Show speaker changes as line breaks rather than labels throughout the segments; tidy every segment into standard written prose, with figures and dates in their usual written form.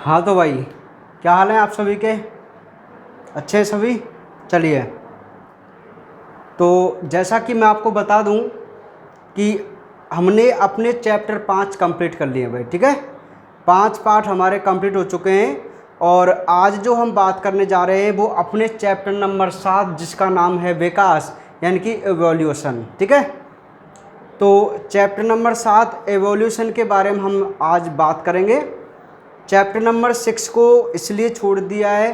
हाँ तो भाई, क्या हाल है आप सभी के? अच्छे हैं सभी? चलिए, तो जैसा कि मैं आपको बता दूं कि हमने अपने चैप्टर 5 कंप्लीट कर लिए भाई, ठीक है। 5 पार्ट हमारे कंप्लीट हो चुके हैं और आज जो हम बात करने जा रहे हैं वो अपने चैप्टर नंबर 7 जिसका नाम है विकास यानी कि एवोल्यूशन, ठीक है। तो चैप्टर नंबर 7 एवोल्यूशन के बारे में हम आज बात करेंगे। चैप्टर नंबर 6 को इसलिए छोड़ दिया है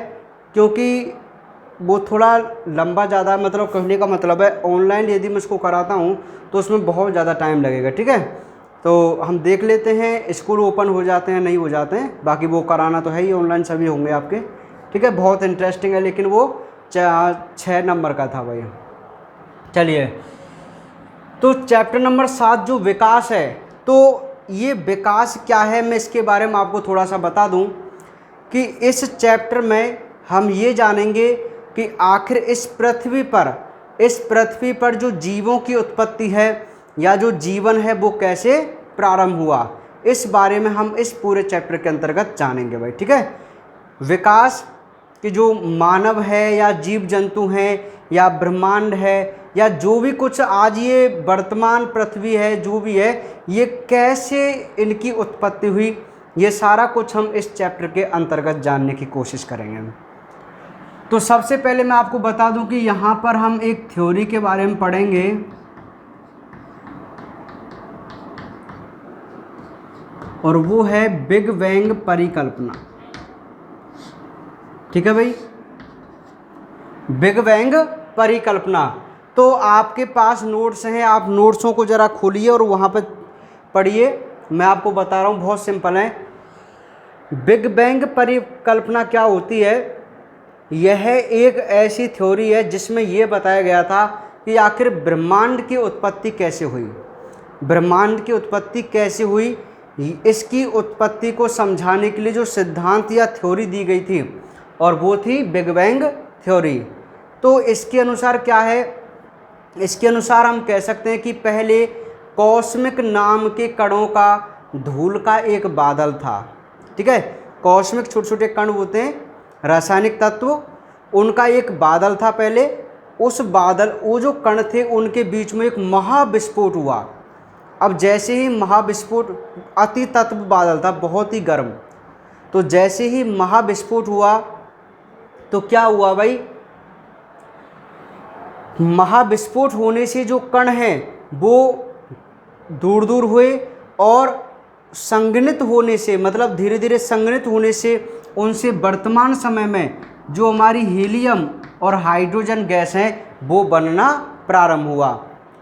क्योंकि वो थोड़ा लंबा ज़्यादा, मतलब कहने का मतलब है ऑनलाइन यदि मैं इसको कराता हूँ तो उसमें बहुत ज़्यादा टाइम लगेगा, ठीक है। तो हम देख लेते हैं, स्कूल ओपन हो जाते हैं नहीं हो जाते हैं, बाकी वो कराना तो है ही, ऑनलाइन सभी होंगे आपके, ठीक है। बहुत इंटरेस्टिंग है, लेकिन वो 6 नंबर का था भाई। चलिए, तो चैप्टर नंबर 7 जो विकास है, तो ये विकास क्या है मैं इसके बारे में आपको थोड़ा सा बता दूं कि इस चैप्टर में हम ये जानेंगे कि आखिर इस पृथ्वी पर जो जीवों की उत्पत्ति है या जो जीवन है वो कैसे प्रारंभ हुआ, इस बारे में हम इस पूरे चैप्टर के अंतर्गत जानेंगे भाई, ठीक है। विकास कि जो मानव है या जीव जंतु हैं या ब्रह्मांड है या जो भी कुछ आज ये वर्तमान पृथ्वी है जो भी है, ये कैसे इनकी उत्पत्ति हुई, ये सारा कुछ हम इस चैप्टर के अंतर्गत जानने की कोशिश करेंगे। तो सबसे पहले मैं आपको बता दूं कि यहाँ पर हम एक थ्योरी के बारे में पढ़ेंगे, और वो है बिग बैंग परिकल्पना, ठीक है भाई। बिग बैंग परिकल्पना, तो आपके पास नोट्स हैं, आप नोट्सों को ज़रा खोलिए और वहाँ पर पढ़िए। मैं आपको बता रहा हूँ, बहुत सिंपल है। बिग बैंग परिकल्पना क्या होती है? यह एक ऐसी थ्योरी है जिसमें यह बताया गया था कि आखिर ब्रह्मांड की उत्पत्ति कैसे हुई, ब्रह्मांड की उत्पत्ति कैसे हुई, इसकी उत्पत्ति को समझाने के लिए जो सिद्धांत या थ्योरी दी गई थी और वो थी बिग बैंग थ्योरी। तो इसके अनुसार क्या है, इसके अनुसार हम कह सकते हैं कि पहले कॉस्मिक नाम के कणों का, धूल का एक बादल था, ठीक है। कॉस्मिक छोटे छोटे कण होते हैं, रासायनिक तत्व, उनका एक बादल था पहले। उस बादल, वो जो कण थे उनके बीच में एक महाविस्फोट हुआ। अब जैसे ही महाविस्फोट, अति तत्व बादल था, बहुत ही गर्म, तो जैसे ही महाविस्फोट हुआ तो क्या हुआ भाई, महाविस्फोट होने से जो कण हैं वो दूर दूर हुए और संघनित होने से, मतलब धीरे धीरे संघनित होने से उनसे वर्तमान समय में जो हमारी हीलियम और हाइड्रोजन गैस हैं वो बनना प्रारंभ हुआ,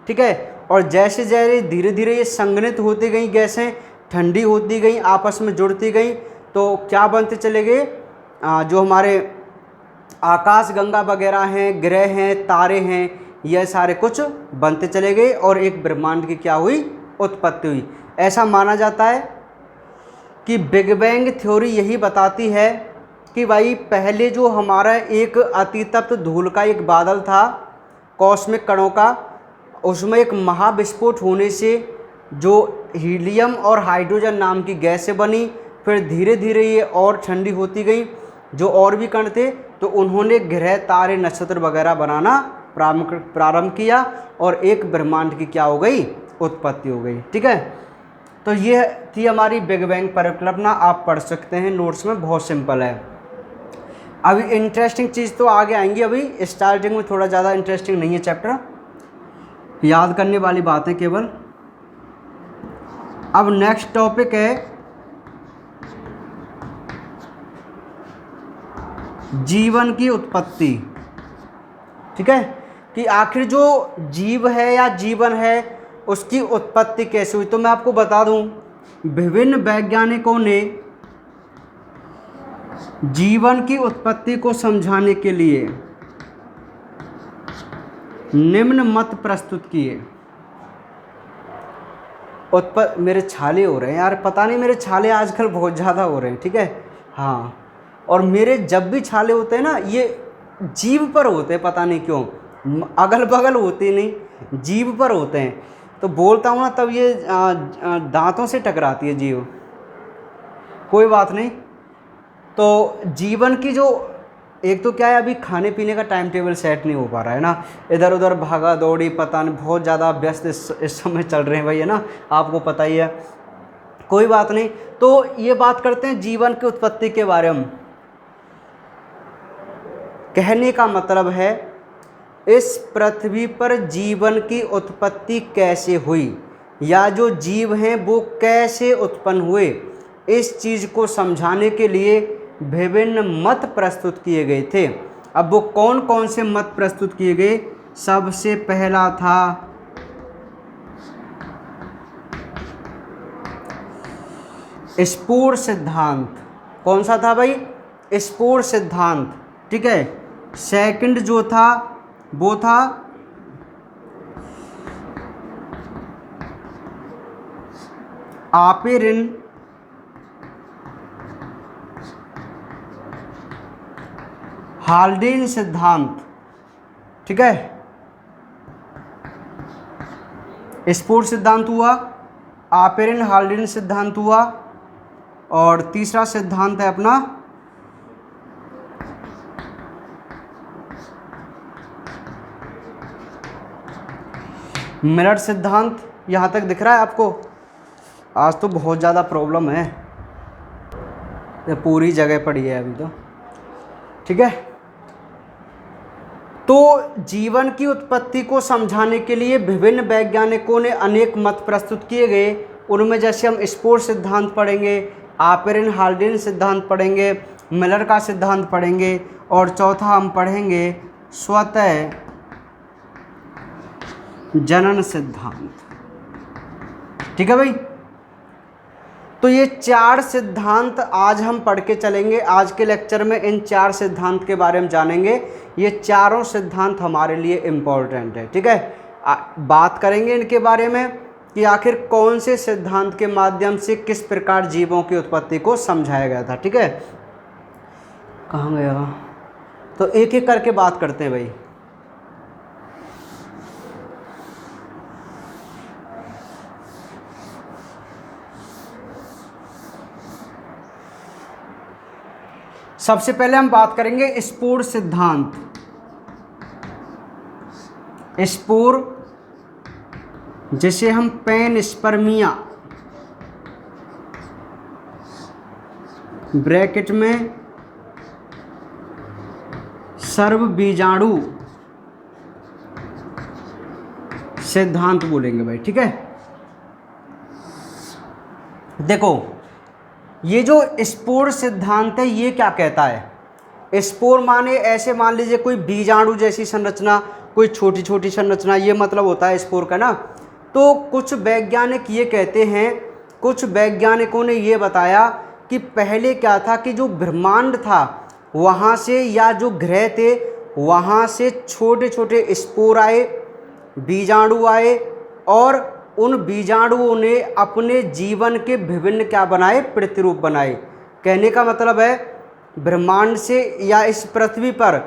ठीक है। और जैसे जैसे धीरे धीरे ये संघनित होती गई गैसें, ठंडी होती गई, आपस में जुड़ती गई, तो क्या बनते चले गए, जो हमारे आकाश गंगा वगैरह हैं, ग्रह हैं, तारे हैं, यह सारे कुछ बनते चले गए और एक ब्रह्मांड की क्या हुई, उत्पत्ति हुई। ऐसा माना जाता है कि बिग बैंग थ्योरी यही बताती है कि भाई पहले जो हमारा एक अतितप्त धूल का एक बादल था कॉस्मिक कणों का, उसमें एक महाविस्फोट होने से जो हीलियम और हाइड्रोजन नाम की गैसें बनी, फिर धीरे धीरे ये और ठंडी होती गई, जो और भी कण थे तो उन्होंने ग्रह, तारे, नक्षत्र वगैरह बनाना प्रारंभ किया और एक ब्रह्मांड की क्या हो गई, उत्पत्ति हो गई, ठीक है। तो ये थी हमारी बिग बैंग परिकल्पना, आप पढ़ सकते हैं नोट्स में, बहुत सिंपल है। अभी इंटरेस्टिंग चीज़ तो आगे आएंगी, अभी स्टार्टिंग में थोड़ा ज़्यादा इंटरेस्टिंग नहीं है चैप्टर, याद करने वाली बात है केवल। अब नेक्स्ट टॉपिक है जीवन की उत्पत्ति, ठीक है, कि आखिर जो जीव है या जीवन है उसकी उत्पत्ति कैसे हुई। तो मैं आपको बता दूं, विभिन्न वैज्ञानिकों ने जीवन की उत्पत्ति को समझाने के लिए निम्न मत प्रस्तुत किए। मेरे छाले हो रहे हैं यार, पता नहीं, मेरे छाले आजकल बहुत ज़्यादा हो रहे हैं, ठीक है। हाँ, और मेरे जब भी छाले होते हैं ना, ये जीभ पर होते हैं, पता नहीं क्यों, अगल बगल होते नहीं, जीभ पर होते हैं, तो बोलता हूँ ना तब ये दांतों से टकराती है जीभ। कोई बात नहीं, तो जीवन की जो एक तो क्या है, अभी खाने पीने का टाइम टेबल सेट नहीं हो पा रहा है ना, इधर उधर भागा दौड़ी, पता नहीं बहुत ज़्यादा व्यस्त इस समय चल रहे हैं भाई, है ना, आपको पता ही है। कोई बात नहीं, तो ये बात करते हैं जीवन की उत्पत्ति के बारे में। कहने का मतलब है इस पृथ्वी पर जीवन की उत्पत्ति कैसे हुई, या जो जीव हैं वो कैसे उत्पन्न हुए, इस चीज़ को समझाने के लिए विभिन्न मत प्रस्तुत किए गए थे। अब वो कौन कौन से मत प्रस्तुत किए गए? सबसे पहला था स्फूर सिद्धांत। कौन सा था भाई? स्फूर सिद्धांत, ठीक है। सेकंड जो था वो था आपेरिन हाल्डेन सिद्धांत, ठीक है। स्फूर सिद्धांत हुआ, आपेरिन हाल्डेन सिद्धांत हुआ, और तीसरा सिद्धांत है अपना मिलर सिद्धांत। यहाँ तक दिख रहा है आपको? आज तो बहुत ज़्यादा प्रॉब्लम है, ये पूरी जगह पड़ी है अभी तो, ठीक है। तो जीवन की उत्पत्ति को समझाने के लिए विभिन्न वैज्ञानिकों ने अनेक मत प्रस्तुत किए गए। उनमें जैसे हम स्फूर सिद्धांत पढ़ेंगे, आपेरिन हाल्डेन सिद्धांत पढ़ेंगे, मिलर का सिद्धांत पढ़ेंगे, और चौथा हम पढ़ेंगे स्वतः जनन सिद्धांत, ठीक है भाई। तो ये 4 सिद्धांत आज हम पढ़ के चलेंगे। आज के लेक्चर में इन 4 सिद्धांत के बारे में जानेंगे। ये चारों सिद्धांत हमारे लिए इम्पोर्टेंट है, ठीक है। बात करेंगे इनके बारे में कि आखिर कौन से सिद्धांत के माध्यम से किस प्रकार जीवों की उत्पत्ति को समझाया गया था, ठीक है। कहाँ गया? तो एक एक करके बात करते हैं भाई। सबसे पहले हम बात करेंगे स्फूर सिद्धांत। स्फूर, जिसे हम पेनस्पर्मिया ब्रैकेट में सर्वबीजाणु सिद्धांत बोलेंगे भाई, ठीक है। देखो, ये जो स्पोर सिद्धांत है ये क्या कहता है? स्पोर माने ऐसे मान लीजिए कोई बीजाणु जैसी संरचना, कोई छोटी छोटी संरचना, ये मतलब होता है स्पोर का ना। तो कुछ वैज्ञानिक ये कहते हैं, कुछ वैज्ञानिकों ने ये बताया कि पहले क्या था कि जो ब्रह्मांड था वहाँ से, या जो ग्रह थे वहाँ से छोटे छोटे स्पोर आए, बीजाणु आए, और उन बीजाणुओं ने अपने जीवन के विभिन्न क्या बनाए? प्रतिरूप बनाए। कहने का मतलब है ब्रह्मांड से या इस पृथ्वी पर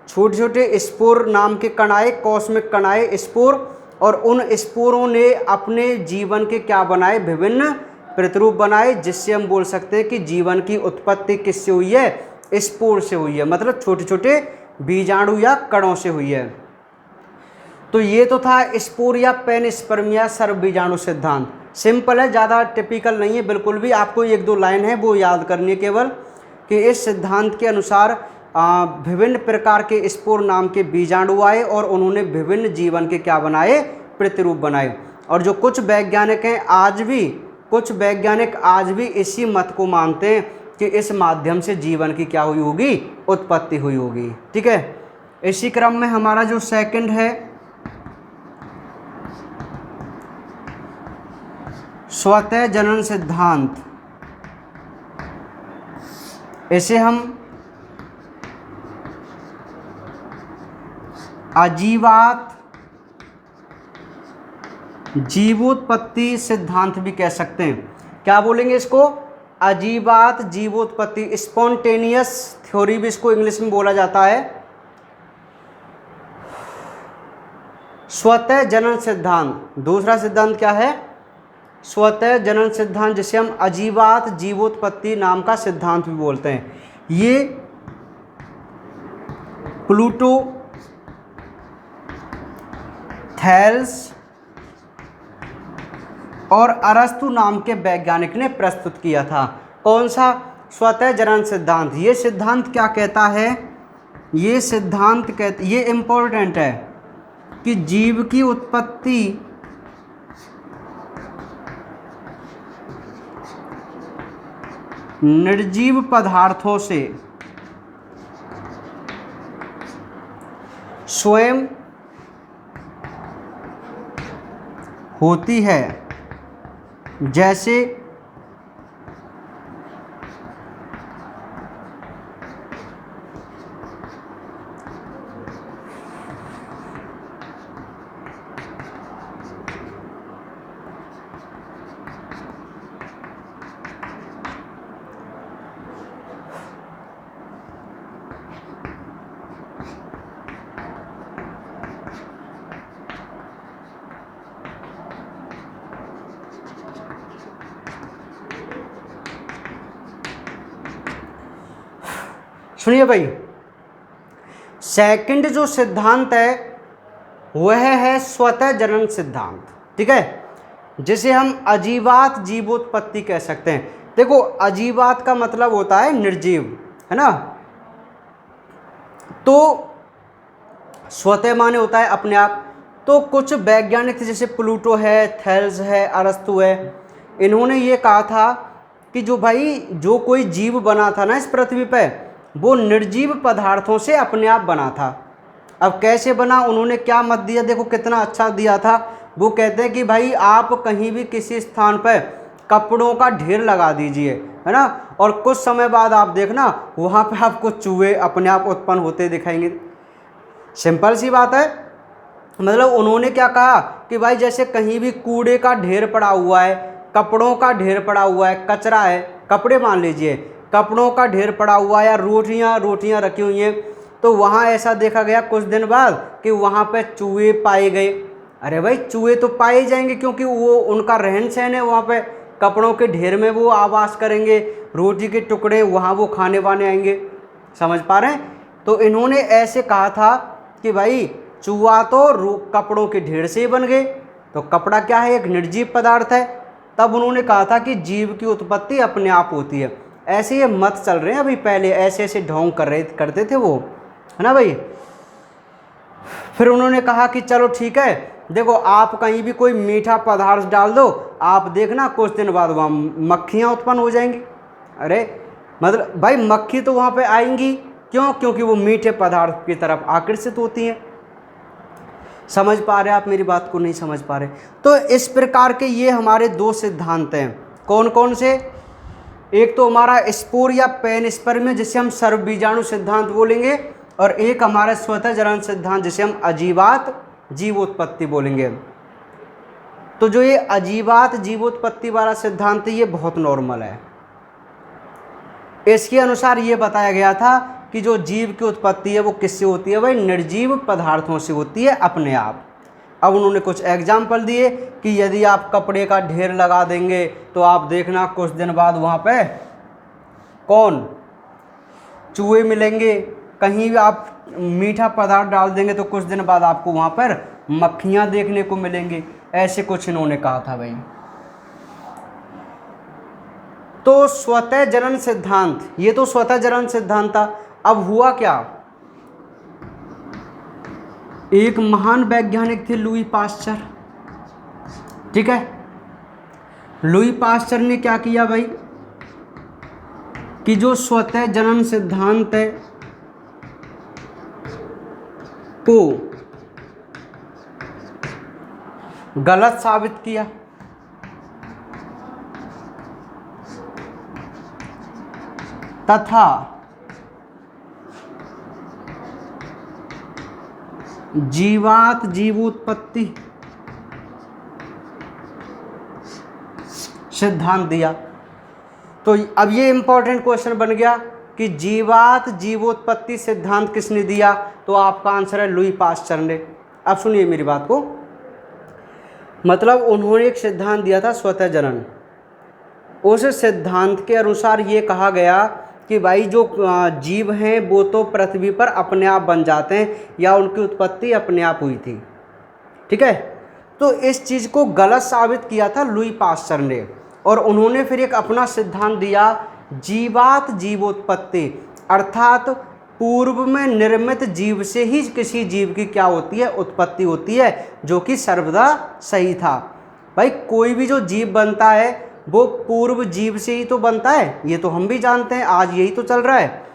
छोटे छोटे स्पोर नाम के कण आए, कॉस्मिक कण आए, स्पोर, और उन स्पोरों ने अपने जीवन के क्या बनाए? विभिन्न प्रतिरूप बनाए, जिससे हम बोल सकते हैं कि जीवन की उत्पत्ति किससे हुई है? स्पोर से हुई है, मतलब छोटे छोटे बीजाणु या कणों से हुई है। तो ये तो था स्पोर या पेनस्पर्मिया सर्वबीजाणु सिद्धांत। सिंपल है, ज़्यादा टिपिकल नहीं है बिल्कुल भी। आपको 1-2 लाइन है वो याद करनी है केवल, कि इस सिद्धांत के अनुसार विभिन्न प्रकार के स्पोर नाम के बीजाणु आए और उन्होंने विभिन्न जीवन के क्या बनाए? प्रतिरूप बनाए। और जो कुछ वैज्ञानिक हैं आज भी, कुछ वैज्ञानिक आज भी इसी मत को मानते हैं कि इस माध्यम से जीवन की क्या हुई होगी? उत्पत्ति हुई होगी, ठीक है। इसी क्रम में हमारा जो सेकंड है स्वतः जनन सिद्धांत। इसे हम अजीवात जीवोत्पत्ति सिद्धांत भी कह सकते हैं। क्या बोलेंगे इसको? अजीवात जीवोत्पत्ति, स्पॉन्टेनियस थ्योरी भी इसको इंग्लिश में बोला जाता है। स्वतः जनन सिद्धांत, दूसरा सिद्धांत क्या है? स्वतः जनन सिद्धांत, जिसे हम अजीवात जीवोत्पत्ति नाम का सिद्धांत भी बोलते हैं। ये प्लूटो, थैल्स और अरस्तु नाम के वैज्ञानिक ने प्रस्तुत किया था। कौन सा? स्वतः जनन सिद्धांत। ये सिद्धांत क्या कहता है? ये सिद्धांत कहते, ये इम्पोर्टेंट है कि जीव की उत्पत्ति निर्जीव पदार्थों से स्वयं होती है, जैसे सुनिए भाई, सेकंड जो सिद्धांत है वह है स्वतः जनन सिद्धांत। ठीक है, जिसे हम अजीवात जीवोत्पत्ति कह सकते हैं। देखो, अजीवात का मतलब होता है निर्जीव, है ना। तो स्वतः माने होता है अपने आप। तो कुछ वैज्ञानिक थे, जैसे प्लूटो है, थैल्स है, अरस्तु है, इन्होंने ये कहा था कि जो भाई जो कोई जीव बना था ना इस पृथ्वी पे, वो निर्जीव पदार्थों से अपने आप बना था। अब कैसे बना, उन्होंने क्या मत दिया, देखो कितना अच्छा दिया था। वो कहते हैं कि भाई आप कहीं भी किसी स्थान पर कपड़ों का ढेर लगा दीजिए, है ना, और कुछ समय बाद आप देखना वहाँ पे आपको चूहे अपने आप उत्पन्न होते दिखाएंगे। सिंपल सी बात है। मतलब उन्होंने क्या कहा कि भाई जैसे कहीं भी कूड़े का ढेर पड़ा हुआ है, कपड़ों का ढेर पड़ा हुआ है, कचरा है, कपड़े मान लीजिए, कपड़ों का ढेर पड़ा हुआ है, या रोटियां रखी हुई हैं, तो वहाँ ऐसा देखा गया कुछ दिन बाद कि वहाँ पे चूहे पाए गए। अरे भाई चूहे तो पाए जाएंगे, क्योंकि वो उनका रहन सहन है, वहाँ पे कपड़ों के ढेर में वो आवास करेंगे, रोटी के टुकड़े वहाँ वो खाने वाने आएंगे। समझ पा रहे हैं? तो इन्होंने ऐसे कहा था कि भाई चूहा तो कपड़ों के ढेर से ही बन गए, तो कपड़ा क्या है, एक निर्जीव पदार्थ है। तब उन्होंने कहा था कि जीव की उत्पत्ति अपने आप होती है। ऐसे ये मत चल रहे हैं अभी, पहले ऐसे ऐसे ढोंग करते थे वो, है ना भाई। फिर उन्होंने कहा कि चलो ठीक है, देखो आप कहीं भी कोई मीठा पदार्थ डाल दो, आप देखना कुछ दिन बाद वहाँ मक्खियाँ उत्पन्न हो जाएंगी। अरे मतलब भाई मक्खी तो वहाँ पे आएंगी, क्यों? क्योंकि वो मीठे पदार्थ की तरफ आकर्षित होती हैं। समझ पा रहे आप मेरी बात को? नहीं समझ पा रहे? तो इस प्रकार के ये हमारे दो सिद्धांत हैं। कौन कौन से? एक तो हमारा स्पोर या पेनिस्पर्म में, जिसे हम सर्वबीजाणु सिद्धांत बोलेंगे, और एक हमारा स्वतः जनन सिद्धांत, जिसे हम अजीवात जीवोत्पत्ति बोलेंगे। तो जो ये अजीवात जीवोत्पत्ति वाला सिद्धांत है ये बहुत नॉर्मल है। इसके अनुसार ये बताया गया था कि जो जीव की उत्पत्ति है वो किससे होती है? भाई निर्जीव पदार्थों से होती है अपने आप। अब उन्होंने कुछ एग्जाम्पल दिए कि यदि आप कपड़े का ढेर लगा देंगे तो आप देखना कुछ दिन बाद वहाँ पे कौन? चूहे मिलेंगे। कहीं भी आप मीठा पदार्थ डाल देंगे तो कुछ दिन बाद आपको वहाँ पर मक्खियाँ देखने को मिलेंगी। ऐसे कुछ इन्होंने कहा था भाई। तो स्वतः जनन सिद्धांत, ये तो स्वतः जनन सिद्धांत था। अब हुआ क्या? एक महान वैज्ञानिक थे लुई पास्चर। ठीक है, लुई पास्चर ने क्या किया भाई कि जो स्वतः जनन सिद्धांत है को गलत साबित किया। तथा जीवात जीवोत्पत्ति सिद्धांत दिया। तो अब ये इंपॉर्टेंट क्वेश्चन बन गया कि जीवात जीवोत्पत्ति सिद्धांत किसने दिया? तो आपका आंसर है लुई पास्चर ने। अब सुनिए मेरी बात को, मतलब उन्होंने एक सिद्धांत दिया था स्वतः जनन। उस सिद्धांत के अनुसार ये कहा गया कि भाई जो जीव हैं वो तो पृथ्वी पर अपने आप बन जाते हैं या उनकी उत्पत्ति अपने आप हुई थी। ठीक है, तो इस चीज़ को गलत साबित किया था लुई पास्चर ने, और उन्होंने फिर एक अपना सिद्धांत दिया, जीवात जीवोत्पत्ति, अर्थात पूर्व में निर्मित जीव से ही किसी जीव की क्या होती है, उत्पत्ति होती है, जो कि सर्वदा सही था। भाई कोई भी जो जीव बनता है वो पूर्व जीव से ही तो बनता है, ये तो हम भी जानते हैं, आज यही तो चल रहा है।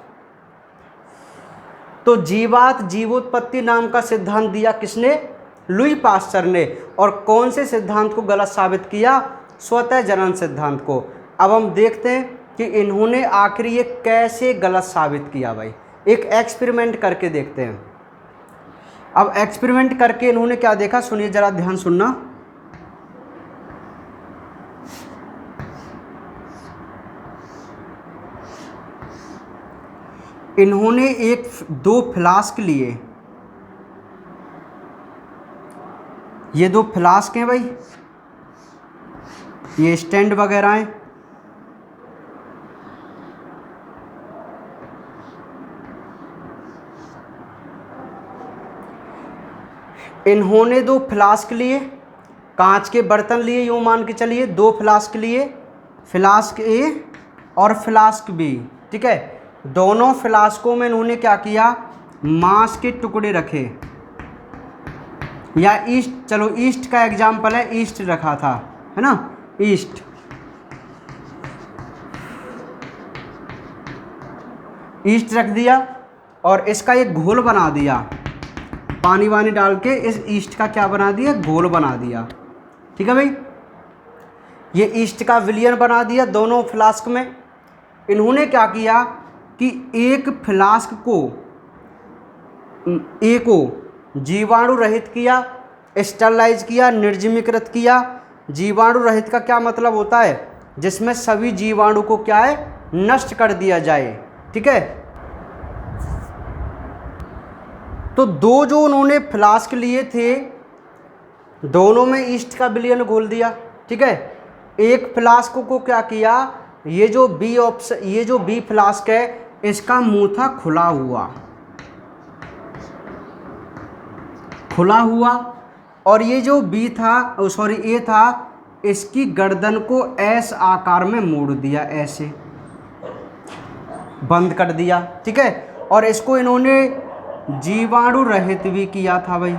तो जीवात जीवोत्पत्ति नाम का सिद्धांत दिया किसने, लुई पास्चर ने। और कौन से सिद्धांत को गलत साबित किया, स्वतः जनन सिद्धांत को। अब हम देखते हैं कि इन्होंने आखिर ये कैसे गलत साबित किया। भाई एक एक्सपेरिमेंट करके देखते हैं। अब एक्सपेरिमेंट करके इन्होंने क्या देखा, सुनिए जरा, ध्यान सुनना। इन्होंने दो फ्लास्क लिए, ये दो फ्लास्क हैं भाई, ये स्टैंड वगैरह हैं। इन्होंने दो फ्लास्क लिए, कांच के बर्तन लिए, यूँ मान के चलिए, दो फ्लास्क लिए, फ्लास्क ए और फ्लास्क बी। ठीक है, दोनों फ्लास्कों में इन्होंने क्या किया, मांस के टुकड़े रखे, या ईस्ट, चलो ईस्ट का एग्जाम्पल है, ईस्ट रखा था, है ना, ईस्ट। ईस्ट रख दिया और इसका एक घोल बना दिया, पानी वानी डाल के इस ईस्ट का क्या बना दिया, घोल बना दिया। ठीक है भाई, ये ईस्ट का विलयन बना दिया दोनों फ्लास्क में। इन्होंने क्या किया कि एक फ्लास्क को जीवाणु रहित किया, स्टरलाइज किया, निर्जमीकृत किया। जीवाणु रहित का क्या मतलब होता है, जिसमें सभी जीवाणु को क्या है, नष्ट कर दिया जाए। ठीक है, तो दो जो उन्होंने फ्लास्क लिए थे, दोनों में ईस्ट का विलयन घोल दिया। ठीक है, एक फ्लास्क को क्या किया, ये जो बी फ्लास्क है, इसका मुंह था खुला हुआ, और ये जो ए था, इसकी गर्दन को एस आकार में मोड़ दिया, ऐसे बंद कर दिया। ठीक है, और इसको इन्होंने जीवाणु रहित भी किया था भाई।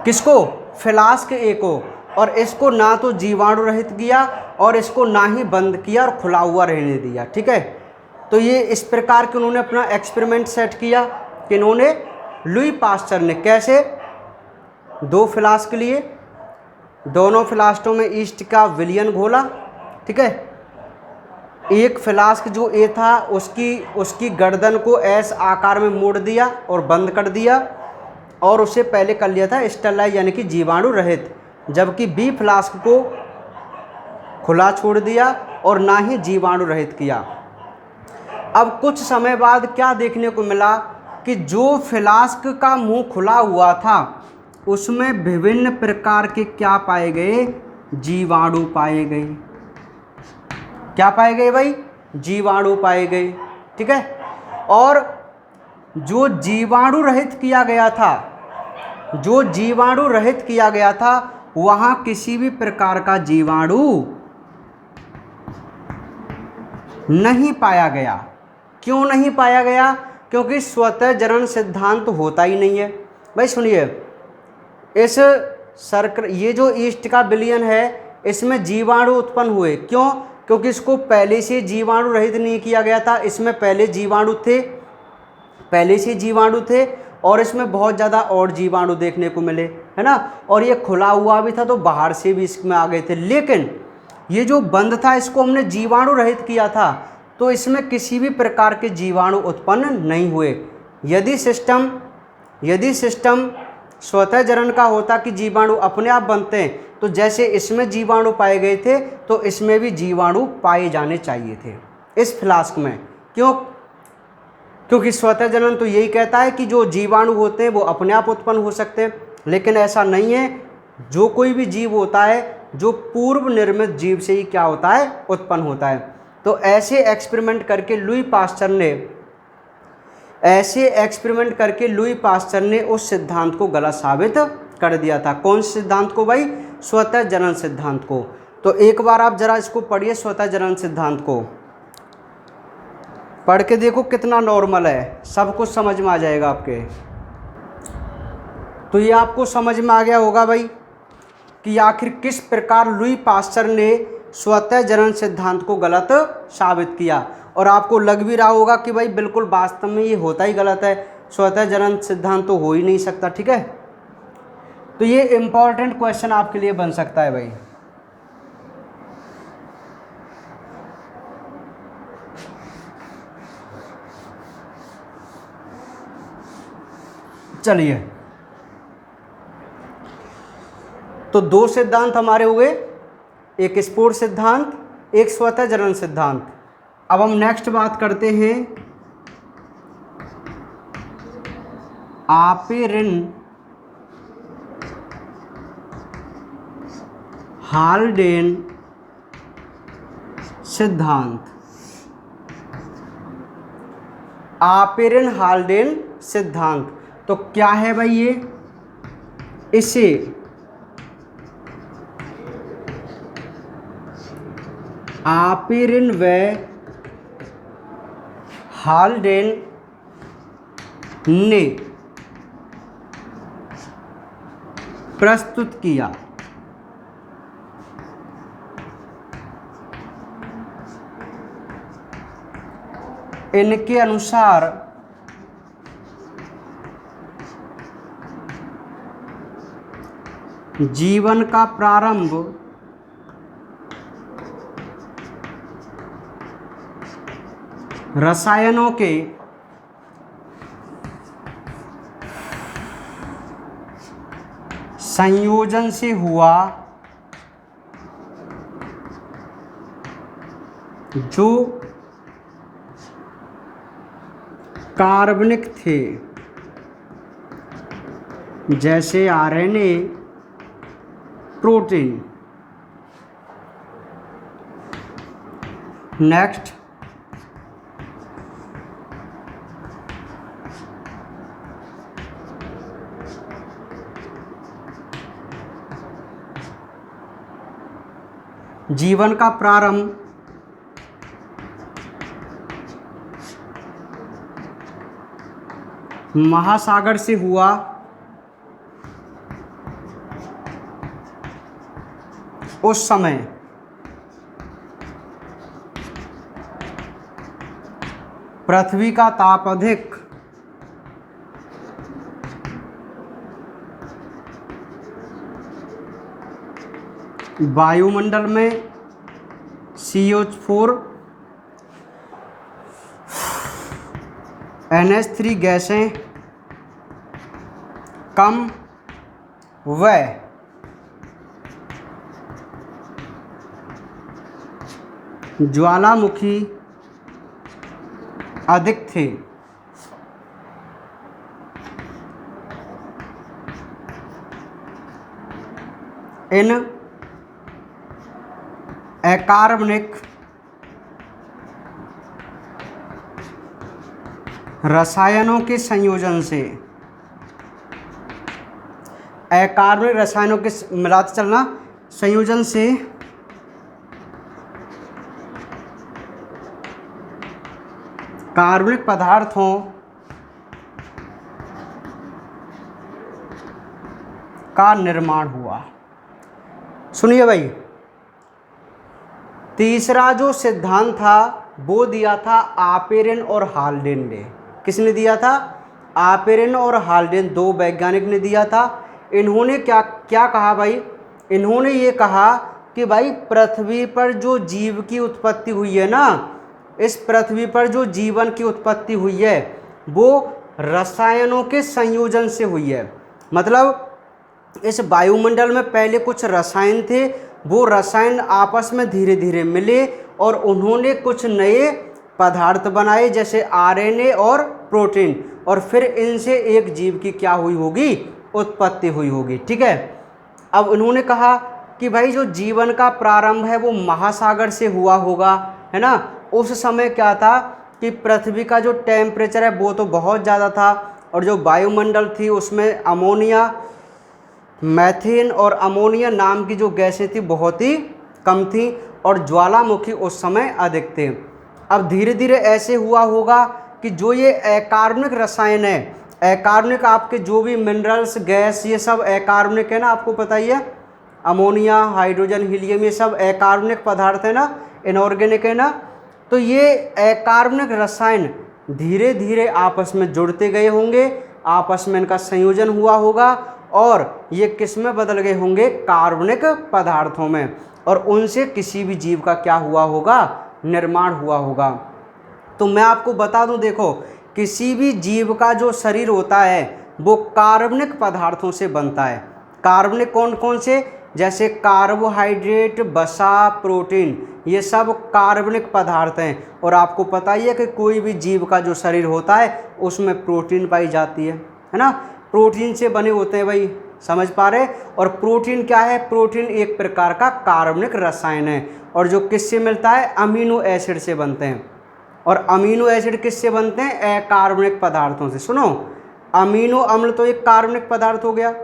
किसको, फ्लास्क ए को, और इसको ना तो जीवाणु रहित किया और इसको ना ही बंद किया और खुला हुआ रहने दिया। ठीक है, तो ये इस प्रकार के उन्होंने अपना एक्सपेरिमेंट सेट किया कि इन्होंने, लुई पास्चर ने, कैसे, दो फ्लास्क लिए, दोनों फ्लास्कों में ईस्ट का विलयन घोला। ठीक है, एक फ्लास्क जो ए था उसकी गर्दन को एस आकार में मोड़ दिया और बंद कर दिया, और उससे पहले कर लिया था स्टरलाइज यानी कि जीवाणु रहित, जबकि बी फ्लास्क को खुला छोड़ दिया और ना ही जीवाणु रहित किया। अब कुछ समय बाद क्या देखने को मिला कि जो फ्लास्क का मुंह खुला हुआ था उसमें विभिन्न प्रकार के क्या पाए गए, जीवाणु पाए गए। क्या पाए गए भाई, जीवाणु पाए गए। ठीक है, और जो जीवाणु रहित किया गया था, वहां किसी भी प्रकार का जीवाणु नहीं पाया गया। क्यों नहीं पाया गया, क्योंकि स्वतः जनन सिद्धांत होता ही नहीं है। भाई सुनिए, ये जो ईस्ट का विलयन है, इसमें जीवाणु उत्पन्न हुए। क्यों, क्योंकि इसको पहले से जीवाणु रहित नहीं किया गया था, इसमें पहले से जीवाणु थे और इसमें बहुत ज़्यादा और जीवाणु देखने को मिले, है ना, और ये खुला हुआ भी था तो बाहर से भी इसमें आ गए थे। लेकिन ये जो बंद था, इसको हमने जीवाणु रहित किया था, तो इसमें किसी भी प्रकार के जीवाणु उत्पन्न नहीं हुए। यदि सिस्टम स्वतः जनन का होता कि जीवाणु अपने आप बनते हैं, तो जैसे इसमें जीवाणु पाए गए थे तो इसमें भी जीवाणु पाए जाने चाहिए थे इस फ्लास्क में। क्यों, क्योंकि स्वतः जनन तो यही कहता है कि जो जीवाणु होते हैं वो अपने आप उत्पन्न हो सकते हैं, लेकिन ऐसा नहीं है। जो कोई भी जीव होता है जो पूर्व निर्मित जीव से ही क्या होता है, उत्पन्न होता है। तो ऐसे एक्सपेरिमेंट करके लुई पास्चर ने उस सिद्धांत को गलत साबित कर दिया था। कौन से सिद्धांत को भाई? स्वतः जनन सिद्धांत को। तो एक बार आप जरा इसको पढ़िए, स्वतः जनन सिद्धांत को पढ़ के देखो कितना नॉर्मल है, सब कुछ समझ में आ जाएगा आपके। तो ये आपको समझ में आ गया होगा भाई कि आखिर किस प्रकार लुई पास्चर ने स्वतः जनन सिद्धांत को गलत साबित किया। और आपको लग भी रहा होगा कि भाई बिल्कुल वास्तव में ये होता ही गलत है, स्वतः जनन सिद्धांत तो हो ही नहीं सकता। ठीक है, तो ये इम्पॉर्टेंट क्वेश्चन आपके लिए बन सकता है भाई। चलिए, तो दो सिद्धांत हमारे हुए, एक स्फोट सिद्धांत, एक स्वतः जनन सिद्धांत। अब हम नेक्स्ट बात करते हैं आपेरिन हाल्डेन सिद्धांत। आपेरिन हाल्डेन सिद्धांत तो क्या है भाई ये? इसे आपेरिन व हाल्डेन ने प्रस्तुत किया। इनके अनुसार जीवन का प्रारंभ रसायनों के संयोजन से हुआ, जो कार्बनिक थे, जैसे आरएनए, प्रोटीन। नेक्स्ट, जीवन का प्रारंभ महासागर से हुआ, उस समय पृथ्वी का ताप अधिक, वायुमंडल में CO4 NH3 गैसें कम व ज्वालामुखी अधिक थे। इन अकार्बनिक रसायनों के संयोजन से, अकार्बनिक रसायनों के मिलाते चलना संयोजन से कार्बनिक पदार्थों का निर्माण हुआ। सुनिए भाई, तीसरा जो सिद्धांत था वो दिया था आपेरिन और हाल्डेन ने। किसने दिया था? आपेरिन और हाल्डेन, दो वैज्ञानिक ने दिया था। इन्होंने क्या क्या कहा भाई? इन्होंने ये कहा कि भाई पृथ्वी पर जो जीव की उत्पत्ति हुई है ना, इस पृथ्वी पर जो जीवन की उत्पत्ति हुई है वो रसायनों के संयोजन से हुई है। मतलब इस वायुमंडल में पहले कुछ रसायन थे, वो रसायन आपस में धीरे धीरे मिले और उन्होंने कुछ नए पदार्थ बनाए, जैसे आरएनए और प्रोटीन, और फिर इनसे एक जीव की क्या हुई होगी? उत्पत्ति हुई होगी। ठीक है, अब उन्होंने कहा कि भाई जो जीवन का प्रारंभ है वो महासागर से हुआ होगा, है ना। उस समय क्या था कि पृथ्वी का जो टेम्परेचर है वो तो बहुत ज़्यादा था, और जो वायुमंडल थी उसमें अमोनिया, मैथेन और अमोनिया नाम की जो गैसें थी बहुत ही कम थी, और ज्वालामुखी उस समय अधिक थे। अब धीरे धीरे ऐसे हुआ होगा कि जो ये अकार्बनिक रसायन है, अकार्बनिक आपके जो भी मिनरल्स, गैस, ये सब अकार्बनिक है ना, आपको पता ही है, अमोनिया, हाइड्रोजन, हीलियम, ये सब अकार्बनिक पदार्थ है ना, इनऑर्गेनिक है ना। तो ये अकार्बनिक रसायन धीरे धीरे आपस में जुड़ते गए होंगे, आपस में इनका संयोजन हुआ होगा, और ये किस में बदल गए होंगे, कार्बनिक पदार्थों में, और उनसे किसी भी जीव का क्या हुआ होगा, निर्माण हुआ होगा। तो मैं आपको बता दूं, देखो किसी भी जीव का जो शरीर होता है वो कार्बनिक पदार्थों से बनता है। कार्बनिक कौन कौन से, जैसे कार्बोहाइड्रेट, वसा, प्रोटीन, ये सब कार्बनिक पदार्थ हैं। और आपको पता ही है कि कोई भी जीव का जो शरीर होता है उसमें प्रोटीन पाई जाती है ना, प्रोटीन से बने होते हैं भाई, समझ पा रहे। और प्रोटीन क्या है, प्रोटीन एक प्रकार का कार्बनिक रसायन है, और जो किससे मिलता है, अमीनो एसिड से बनते हैं। और अमीनो एसिड किससे बनते हैं, अकार्बनिक पदार्थों से। सुनो, अमीनो अम्ल तो एक कार्बनिक पदार्थ हो गया,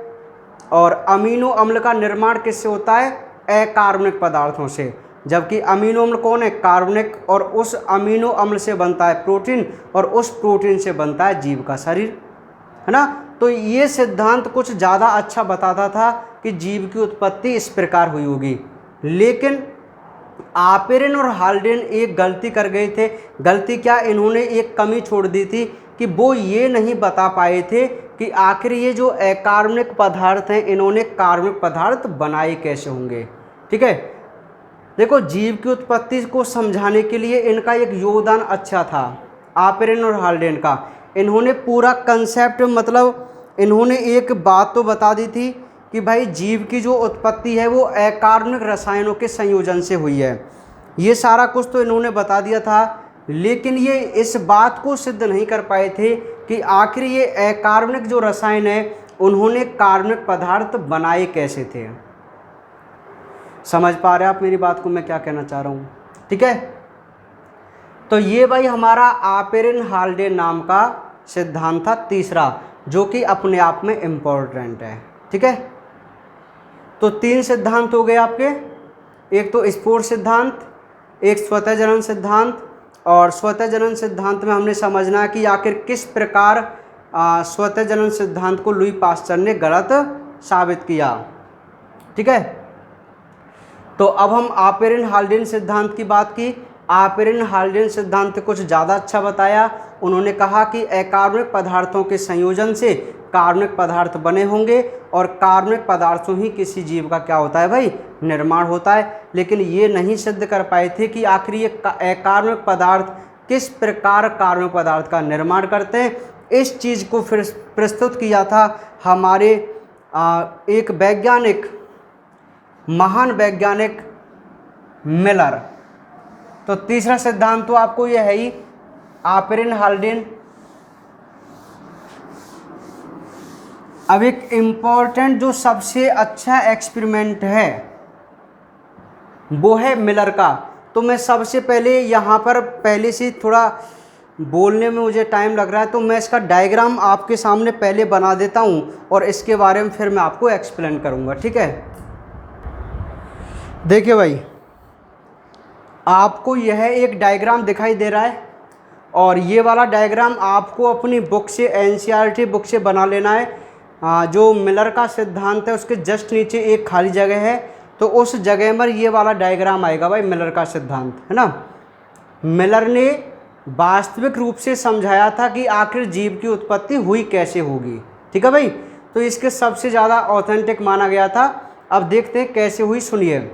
और अमीनो अम्ल का निर्माण किससे होता है, अकार्बनिक पदार्थों से। जबकि अमीनो अम्ल कौन है, कार्बनिक, और उस अमीनो अम्ल से बनता है प्रोटीन, और उस प्रोटीन से बनता है जीव का शरीर, है ना। तो ये सिद्धांत कुछ ज़्यादा अच्छा बताता था कि जीव की उत्पत्ति इस प्रकार हुई होगी। लेकिन आपेरिन और हाल्डेन एक गलती कर गए थे। गलती क्या, इन्होंने एक कमी छोड़ दी थी कि वो ये नहीं बता पाए थे कि आखिर ये जो अकार्बनिक पदार्थ हैं इन्होंने कार्बनिक पदार्थ बनाए कैसे होंगे। ठीक है, देखो जीव की उत्पत्ति को समझाने के लिए इनका एक योगदान अच्छा था, आपेरिन और हाल्डेन का। इन्होंने पूरा कंसेप्ट, मतलब इन्होंने एक बात तो बता दी थी कि भाई जीव की जो उत्पत्ति है वो अकार्बनिक रसायनों के संयोजन से हुई है। ये सारा कुछ तो इन्होंने बता दिया था, लेकिन ये इस बात को सिद्ध नहीं कर पाए थे कि आखिर ये अकार्बनिक जो रसायन है उन्होंने कार्बनिक पदार्थ बनाए कैसे थे। समझ पा रहे हैं आप मेरी बात को, मैं क्या कहना चाह रहा हूँ। ठीक है, तो ये भाई हमारा आपेरिन हाल्डेन नाम का सिद्धांत था तीसरा, जो कि अपने आप में इम्पोर्टेंट है। ठीक है, तो 3 सिद्धांत हो गए आपके, एक तो स्फोट सिद्धांत, एक स्वतः जनन सिद्धांत, और स्वतः जनन सिद्धांत में हमने समझना है कि आखिर किस प्रकार स्वतः जनन सिद्धांत को लुई पास्चर ने गलत साबित किया। ठीक है, तो अब हम आपेरिन हाल्डेन सिद्धांत की बात की। आपेरिन हाल्डेन सिद्धांत कुछ ज़्यादा अच्छा बताया। उन्होंने कहा कि अकार्बनिक पदार्थों के संयोजन से कार्बनिक पदार्थ बने होंगे, और कार्बनिक पदार्थों ही किसी जीव का क्या होता है भाई, निर्माण होता है। लेकिन ये नहीं सिद्ध कर पाए थे कि आखिर ये अकार्बनिक पदार्थ किस प्रकार कार्बनिक पदार्थ का निर्माण करते हैं। इस चीज़ को फिर प्रस्तुत किया था हमारे एक वैज्ञानिक, महान वैज्ञानिक मिलर। तो तीसरा सिद्धांत तो आपको यह है ही, आपेरिन हाल्डेन। अब एक इम्पॉर्टेंट जो सबसे अच्छा एक्सपेरिमेंट है वो है मिलर का। तो मैं सबसे पहले यहाँ पर पहले से थोड़ा बोलने में मुझे टाइम लग रहा है, तो मैं इसका डायग्राम आपके सामने पहले बना देता हूँ, और इसके बारे में फिर मैं आपको एक्सप्लेन करूँगा। ठीक है, देखिए भाई, आपको यह एक डायग्राम दिखाई दे रहा है, और ये वाला डायग्राम आपको अपनी बुक से, एनसीईआरटी बुक से बना लेना है। जो मिलर का सिद्धांत है उसके जस्ट नीचे एक खाली जगह है, तो उस जगह पर ये वाला डायग्राम आएगा भाई, मिलर का सिद्धांत, है ना। मिलर ने वास्तविक रूप से समझाया था कि आखिर जीव की उत्पत्ति हुई कैसे होगी। ठीक है भाई, तो इसके सबसे ज़्यादा ऑथेंटिक माना गया था। अब देखते हैं कैसे हुई, सुनिए।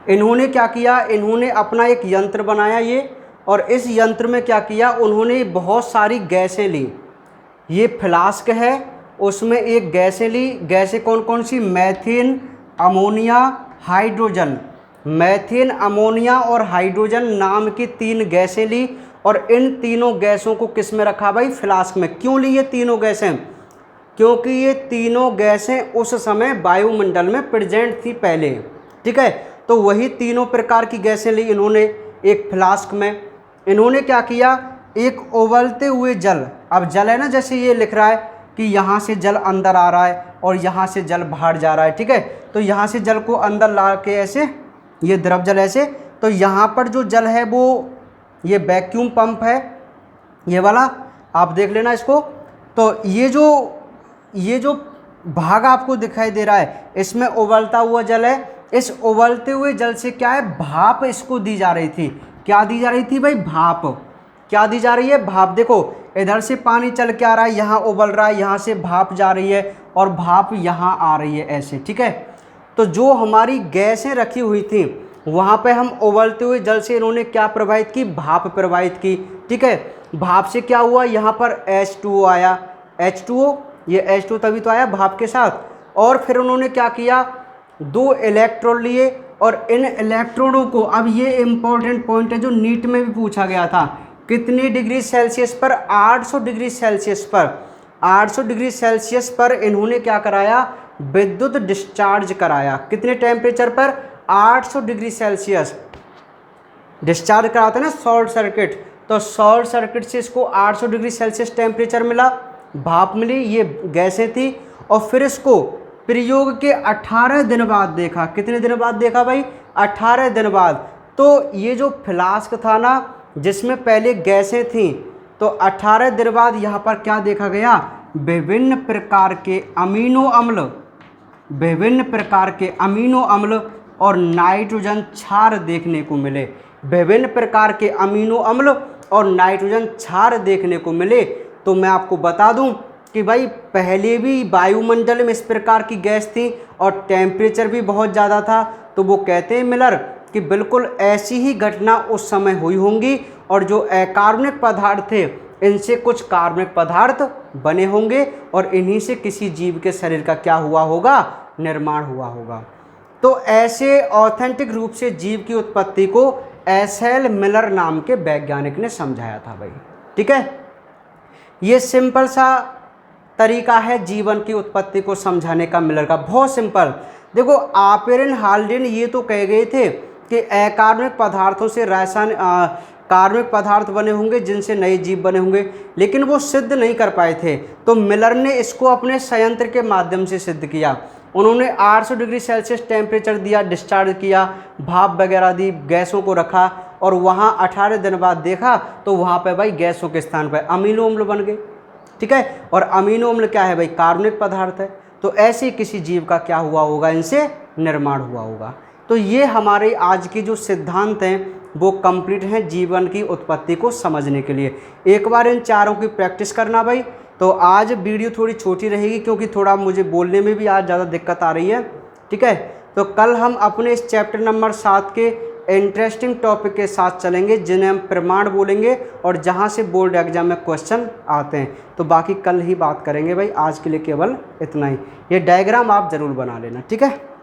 इन्होंने क्या किया, इन्होंने अपना एक यंत्र बनाया ये, और इस यंत्र में क्या किया, उन्होंने बहुत सारी गैसें ली। ये फ्लास्क है, उसमें एक गैसें ली। गैसें कौन कौन सी, methane, ammonia, hydrogen. Methane, ammonia और हाइड्रोजन नाम की 3 गैसें ली, और इन तीनों गैसों को किस में रखा भाई, फ्लास्क में। क्यों ली ये तीनों गैसें, क्योंकि ये तीनों गैसें उस समय वायुमंडल में प्रेजेंट थी पहले। ठीक है, तो वही तीनों प्रकार की गैसें ली इन्होंने एक फ्लास्क में। इन्होंने क्या किया, एक उबलते हुए जल, अब जल है ना, जैसे ये लिख रहा है कि यहाँ से जल अंदर आ रहा है और यहाँ से जल बाहर जा रहा है। ठीक है, तो यहाँ से जल को अंदर ला के ऐसे, ये द्रव जल ऐसे, तो यहाँ पर जो जल है वो ये वैक्यूम पंप है, ये वाला आप देख लेना इसको। तो ये जो भाग आपको दिखाई दे रहा है, इसमें उबलता हुआ जल है। इस उबलते हुए जल से क्या है, भाप इसको दी जा रही थी। क्या दी जा रही थी भाई, भाप। क्या दी जा रही है, भाप। देखो इधर से पानी चल के आ रहा है, यहाँ उबल रहा है, यहाँ से भाप जा रही है और भाप यहाँ आ रही है ऐसे। ठीक है, तो जो हमारी गैसें रखी हुई थी वहाँ पे हम उबलते हुए जल से इन्होंने क्या प्रवाहित की, भाप प्रवाहित की। ठीक है, भाप से क्या हुआ, यहाँ पर H2O आया, H2O, ये H2 तभी तो आया भाप के साथ। और फिर उन्होंने क्या किया, 2 इलेक्ट्रॉन लिए और इन इलेक्ट्रॉनों को, अब ये इंपॉर्टेंट पॉइंट है जो नीट में भी पूछा गया था, कितने डिग्री सेल्सियस पर, 800 डिग्री सेल्सियस पर, 800 डिग्री सेल्सियस पर इन्होंने क्या कराया, विद्युत डिस्चार्ज कराया। कितने टेम्परेचर पर, 800 डिग्री सेल्सियस डिस्चार्ज कराते हैं ना, शॉर्ट सर्किट। तो शॉर्ट सर्किट से इसको 800 डिग्री सेल्सियस टेम्परेचर मिला, भाप मिली, ये गैसें थी। और फिर इसको प्रयोग के 18 दिन बाद देखा। कितने दिन बाद देखा भाई, 18 दिन बाद। तो ये जो फ्लास्क था ना, जिसमें पहले गैसें थीं, तो 18 दिन बाद यहाँ पर क्या देखा गया, विभिन्न प्रकार के अमीनो अम्ल, विभिन्न प्रकार के अमीनो अम्ल और नाइट्रोजन क्षार देखने को मिले। विभिन्न प्रकार के अमीनो अम्ल और नाइट्रोजन क्षार देखने को मिले। तो मैं आपको बता दूं कि भाई पहले भी वायुमंडल में इस प्रकार की गैस थी और टेम्परेचर भी बहुत ज़्यादा था। तो वो कहते हैं मिलर कि बिल्कुल ऐसी ही घटना उस समय हुई होंगी और जो अकार्बनिक पदार्थ थे इनसे कुछ कार्बनिक पदार्थ बने होंगे और इन्हीं से किसी जीव के शरीर का क्या हुआ होगा, निर्माण हुआ होगा। तो ऐसे ऑथेंटिक रूप से जीव की उत्पत्ति को एसएल मिलर नाम के वैज्ञानिक ने समझाया था भाई। ठीक है, ये सिंपल सा तरीका है जीवन की उत्पत्ति को समझाने का मिलर का, बहुत सिंपल। देखो आपेरन हाल्डेन ये तो कह गए थे कि अकार्बनिक पदार्थों से कार्बनिक पदार्थ बने होंगे जिनसे नए जीव बने होंगे, लेकिन वो सिद्ध नहीं कर पाए थे। तो मिलर ने इसको अपने संयंत्र के माध्यम से सिद्ध किया। उन्होंने 800 डिग्री सेल्सियस टेम्परेचर दिया, डिस्चार्ज किया, भाप वगैरह दी, गैसों को रखा और वहाँ 18 दिन बाद देखा तो वहाँ पे भाई गैसों के स्थान पर अमीनो अम्ल बन गए। ठीक है, और अमीनो अम्ल क्या है भाई, कार्बनिक पदार्थ है। तो ऐसे किसी जीव का क्या हुआ होगा, इनसे निर्माण हुआ होगा। तो ये हमारे आज की जो सिद्धांत हैं वो कंप्लीट हैं जीवन की उत्पत्ति को समझने के लिए। एक बार इन चारों की प्रैक्टिस करना भाई। तो आज वीडियो थोड़ी छोटी रहेगी क्योंकि थोड़ा मुझे बोलने में भी आज ज़्यादा दिक्कत आ रही है। ठीक है, तो कल हम अपने इस चैप्टर नंबर 7 के इंटरेस्टिंग टॉपिक के साथ चलेंगे जिन्हें हम प्रमाण बोलेंगे और जहां से बोर्ड एग्जाम में क्वेश्चन आते हैं। तो बाकी कल ही बात करेंगे भाई, आज के लिए केवल इतना ही। ये डायग्राम आप ज़रूर बना लेना। ठीक है।